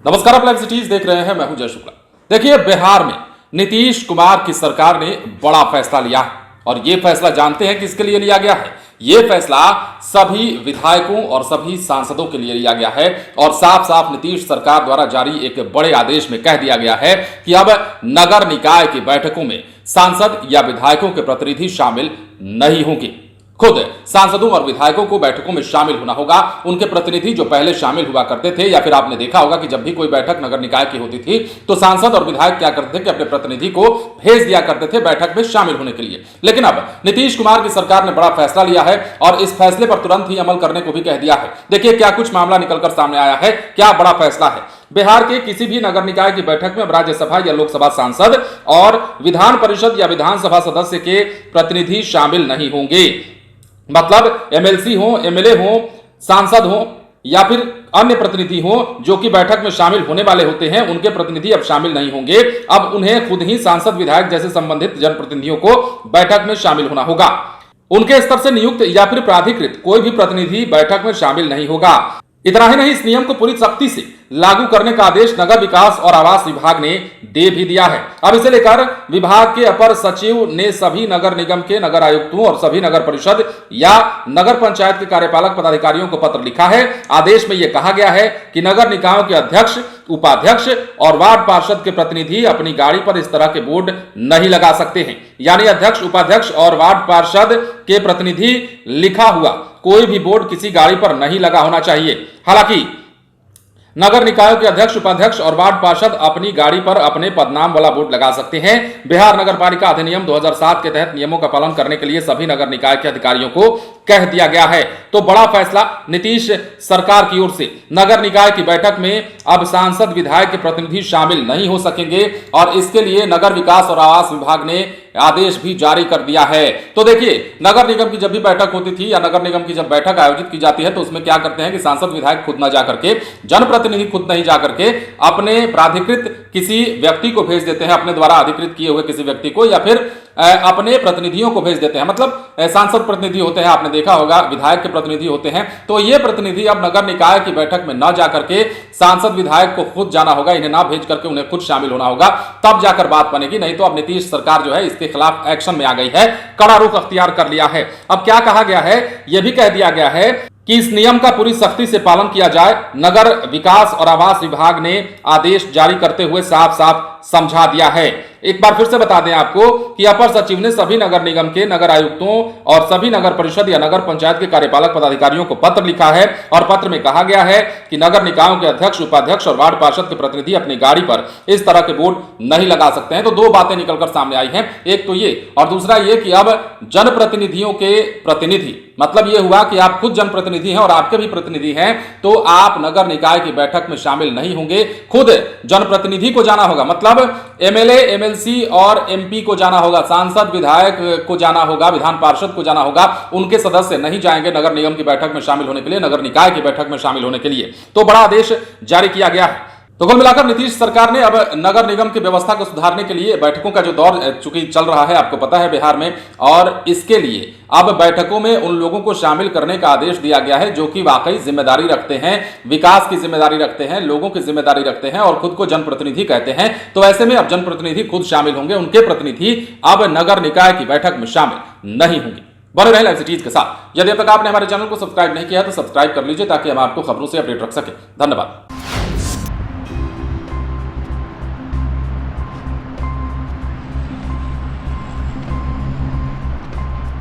नमस्कार, आप live cities देख रहे हैं। मैं हूं जय शुक्ला। देखिए, बिहार में नीतीश कुमार की सरकार ने बड़ा फैसला लिया है और ये फैसला जानते हैं किसके लिए लिया गया है। ये फैसला सभी विधायकों और सभी सांसदों के लिए लिया गया है और साफ साफ नीतीश सरकार द्वारा जारी एक बड़े आदेश में कह दिया गया है कि अब नगर निकाय की बैठकों में सांसद या विधायकों के प्रतिनिधि शामिल नहीं होंगे। खुद सांसदों और विधायकों को बैठकों में शामिल होना होगा। उनके प्रतिनिधि जो पहले शामिल हुआ करते थे, या फिर आपने देखा होगा कि जब भी कोई बैठक नगर निकाय की होती थी तो सांसद और विधायक क्या करते थे कि अपने प्रतिनिधि को भेज दिया करते थे बैठक में शामिल होने के लिए। लेकिन अब नीतीश कुमार की सरकार ने बड़ा फैसला लिया है और इस फैसले पर तुरंत ही अमल करने को भी कह दिया है। देखिए क्या कुछ मामला निकलकर सामने आया है, क्या बड़ा फैसला है। बिहार के किसी भी नगर निकाय की बैठक में अब राज्यसभा या लोकसभा सांसद और विधान परिषद या विधानसभा सदस्य के प्रतिनिधि शामिल नहीं होंगे। मतलब एमएलसी हो, एमएलए हो, सांसद हो या फिर अन्य प्रतिनिधि हो जो कि बैठक में शामिल होने वाले होते हैं, उनके प्रतिनिधि अब शामिल नहीं होंगे। अब उन्हें खुद ही सांसद विधायक जैसे संबंधित जनप्रतिनिधियों को बैठक में शामिल होना होगा। उनके स्तर से नियुक्त या फिर प्राधिकृत कोई भी प्रतिनिधि बैठक में शामिल नहीं होगा। इतना ही नहीं, इस नियम को पूरी सख्ती से लागू करने का आदेश नगर विकास और आवास विभाग ने दे भी दिया है। अब इसे लेकर विभाग के अपर सचिव ने सभी नगर निगम के नगर आयुक्तों और सभी नगर परिषद या नगर पंचायत के कार्यपालक पदाधिकारियों को पत्र लिखा है। आदेश में यह कहा गया है कि नगर निकायों के अध्यक्ष, उपाध्यक्ष और वार्ड पार्षद के प्रतिनिधि अपनी गाड़ी पर इस तरह के बोर्ड नहीं लगा सकते हैं। यानी अध्यक्ष, उपाध्यक्ष और वार्ड पार्षद के प्रतिनिधि लिखा हुआ कोई भी बोर्ड किसी गाड़ी पर नहीं लगा होना चाहिए। हालांकि नगर निकायों के अध्यक्ष, उपाध्यक्ष और वार्ड पार्षद अपनी गाड़ी पर अपने पदनाम वाला बोर्ड लगा सकते हैं। बिहार नगरपालिका अधिनियम 2007 के तहत नियमों का पालन करने के लिए सभी नगर निकाय के अधिकारियों को कह दिया गया है। तो बड़ा फैसला नीतीश सरकार की ओर से, नगर निकाय की बैठक में अब सांसद विधायक के प्रतिनिधि शामिल नहीं हो सकेंगे और इसके लिए नगर विकास और आवास विभाग ने आदेश भी जारी कर दिया है। तो देखिए, नगर निगम की जब भी बैठक होती थी या नगर निगम की जब बैठक आयोजित की जाती है तो उसमें क्या करते हैं कि सांसद विधायक खुद ना जाकर के, जनप्रतिनिधि खुद नहीं जाकर के अपने प्राधिकृत किसी व्यक्ति को भेज देते हैं, अपने द्वारा अधिकृत किए हुए किसी व्यक्ति को, या फिर अपने प्रतिनिधियों को भेज देते हैं। मतलब सांसद प्रतिनिधि होते हैं, आपने देखा होगा, विधायक के प्रतिनिधि होते हैं। तो ये प्रतिनिधि अब नगर निकाय की बैठक में न जाकर के सांसद विधायक को खुद जाना होगा, इन्हें ना भेज करके उन्हें खुद शामिल होना होगा, तब जाकर बात बनेगी। नहीं तो अब नीतीश सरकार जो है इसके खिलाफ एक्शन में आ गई है, कड़ा रुख अख्तियार कर लिया है। अब क्या कहा गया है, यह भी कह दिया गया है कि इस नियम का पूरी सख्ती से पालन किया जाए। नगर विकास और आवास विभाग ने आदेश जारी करते हुए साफ साफ समझा दिया है। एक बार फिर से बता दें आपको कि अपर सचिव ने सभी नगर निगम के नगर आयुक्तों और सभी नगर परिषद या नगर पंचायत के कार्यपालक पदाधिकारियों को पत्र लिखा है और पत्र में कहा गया है कि नगर निकायों के अध्यक्ष, उपाध्यक्ष और वार्ड पार्षद के प्रतिनिधि अपनी गाड़ी पर इस तरह के बोर्ड नहीं लगा सकते हैं। तो दो बातें निकलकर सामने आई हैं, एक तो ये और दूसरा ये कि अब जनप्रतिनिधियों के प्रतिनिधि, मतलब ये हुआ कि आप खुद जनप्रतिनिधि हैं और आपके भी प्रतिनिधि हैं, तो आप नगर निकाय की बैठक में शामिल नहीं होंगे। खुद जनप्रतिनिधि को जाना होगा, मतलब एमएलए, एमएलसी और एमपी को जाना होगा, सांसद विधायक को जाना होगा, विधान पार्षद को जाना होगा। उनके सदस्य नहीं जाएंगे नगर निगम की बैठक में शामिल होने के लिए, नगर निकाय की बैठक में शामिल होने के लिए। तो बड़ा आदेश जारी किया गया है। तो कुल मिलाकर नीतीश सरकार ने अब नगर निगम की व्यवस्था को सुधारने के लिए, बैठकों का जो दौर चूंकि चल रहा है आपको पता है बिहार में, और इसके लिए अब बैठकों में उन लोगों को शामिल करने का आदेश दिया गया है जो कि वाकई जिम्मेदारी रखते हैं, विकास की जिम्मेदारी रखते हैं, लोगों की जिम्मेदारी रखते हैं और खुद को जनप्रतिनिधि कहते हैं। तो ऐसे में अब जनप्रतिनिधि खुद शामिल होंगे, उनके प्रतिनिधि अब नगर निकाय की बैठक में शामिल नहीं होंगे। बने रहे लाइव सिटीज के साथ। यदि अब तक आपने हमारे चैनल को सब्सक्राइब नहीं किया तो सब्सक्राइब कर लीजिए ताकि हम आपको खबरों से अपडेट रख सके। धन्यवाद।